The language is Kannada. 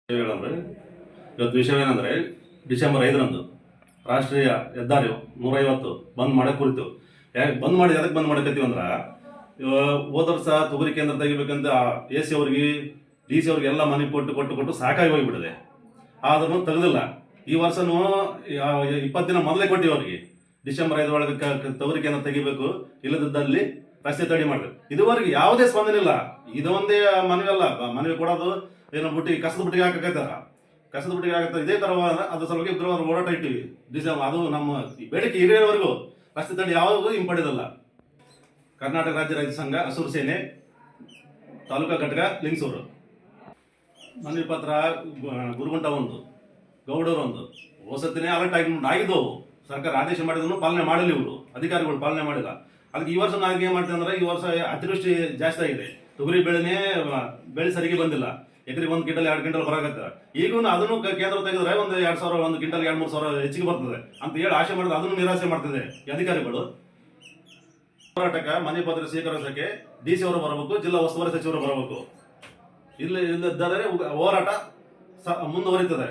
ಹೇಳಂದ್ರೆ ಇವತ್ತು ವಿಷಯವೇನೆಂದರೆ ಡಿಸೆಂಬರ್ 5ರಂದು ರಾಷ್ಟ್ರೀಯ ಹೆದ್ದಾರಿ 150 ಬಂದ್ ಮಾಡಕ್ಕೆ ಕುರಿತು. ಯಾಕೆ ಬಂದ್ ಮಾಡಿ ಅದಕ್ಕೆ ಬಂದ್ ಮಾಡಕತ್ತೀವಿ ಅಂದ್ರೆ ಹೋದ ವರ್ಷ ತೊಗರಿ ಕೇಂದ್ರ ತೆಗಿಬೇಕಂತ AC ಅವ್ರಿಗೆ DC ಅವ್ರಿಗೆ ಎಲ್ಲ ಮನೆ ಕೊಟ್ಟು ಸಾಕಾಗಿ ಹೋಗಿಬಿಟ್ಟಿದೆ. ಆದ್ರೂ ತೆಗೆದಿಲ್ಲ. ಈ ವರ್ಷನೂ 20 ದಿನ ಮೊದಲೇ ಕೊಟ್ಟಿವಿ ಅವ್ರಿಗೆ. ಡಿಸೆಂಬರ್ 5 ಒಳಗೆ ತೊಗರಿ ಕೇಂದ್ರ ತೆಗಿಬೇಕು, ಇಲ್ಲದಿದ್ದಲ್ಲಿ ರಸ್ತೆ ತಡೆ ಮಾಡಬೇಕು. ಇದುವರೆಗೆ ಯಾವುದೇ ಸ್ಪಂದನೆ ಇಲ್ಲ. ಇದೊಂದೇ ಮನವಿಯಲ್ಲ, ಮನವಿ ಕೊಡೋದು ಏನೋ ಬುಟ್ಟಿ ಕಸದ ಬುಟ್ಟಿಗೆ ಹಾಕಕತ್ತಾರ. ಕಸದ ಬುಟ್ಟಿಗೆ ಹಾಕತ್ತಾರೆ. ಇದೇ ತರ ಅದ್ರ ಸಲುವಾಗಿ ಉಗ್ರವಾದ ಹೋರಾಟ ಇಟ್ಟಿವಿ. ಅದು ನಮ್ಮ ಬೇಡಿಕೆ ಹಿರಿಯವರೆಗೂ ರಸ್ತೆ ತಡೆ ಯಾವಾಗೂ ಹಿಂಪಡೆದಲ್ಲ. ಕರ್ನಾಟಕ ರಾಜ್ಯ ರೈತ ಸಂಘ, ಹಸೂರು ಸೇನೆ, ತಾಲೂಕಾ ಘಟಕ, ಲಿಂಗಸೂರು. ಮನವಿ ಪತ್ರ ಗುರುಗುಂಟ 1, ಗೌಡರು 1 ಹೊಸತಿನೇ ಅಲರ್ಟ್ ಆಗಿದ್ದವು. ಸರ್ಕಾರ ಆದೇಶ ಮಾಡಿದ್ರು ಪಾಲನೆ ಮಾಡಿಲ್ಲ, ಇವರು ಅಧಿಕಾರಿಗಳು ಪಾಲನೆ ಮಾಡಿಲ್ಲ. ಅದಕ್ಕೆ ಈ ವರ್ಷ ನಾವು ಏನ್ ಮಾಡ್ತೀವಿ ಅಂದ್ರೆ, ಈ ವರ್ಷ ಅತಿವೃಷ್ಟಿ ಜಾಸ್ತಿ ಆಗಿದೆ. ತೊಗರಿ ಬೆಳೆ ಸರಿಗೆ ಬಂದಿಲ್ಲ. ಎಕರೆಗೆ 1 ಕ್ವಿಂಟಲ್ 2 ಕ್ವಿಂಟಲ್ ಬರಾಕತ್ತ. ಈಗೂ ಅದನ್ನು ಕೇಂದ್ರ ತೆಗೆದ್ರೆ ಒಂದು 2,000 1 ಕ್ವಿಂಟಲ್ 2-3 ಸಾವಿರ ಹೆಚ್ಚಿಗೆ ಬರ್ತದೆ ಅಂತ ಹೇಳಿ ಆಶೆ ಮಾಡಿದ್ರೆ ಅದನ್ನು ನಿರಾಸೆ ಮಾಡ್ತಿದೆ ಈ ಅಧಿಕಾರಿಗಳು. ಹೋರಾಟಕ್ಕೆ ಮನೆ ಪತ್ರ ಸ್ವೀಕರಿಸಕ್ಕೆ DC ಅವರು ಬರಬೇಕು, ಜಿಲ್ಲಾ ಉಸ್ತುವಾರಿ ಸಚಿವರು ಬರಬೇಕು. ಇಲ್ಲದಿದ್ದರೆ ಹೋರಾಟ ಮುಂದುವರಿತದೆ.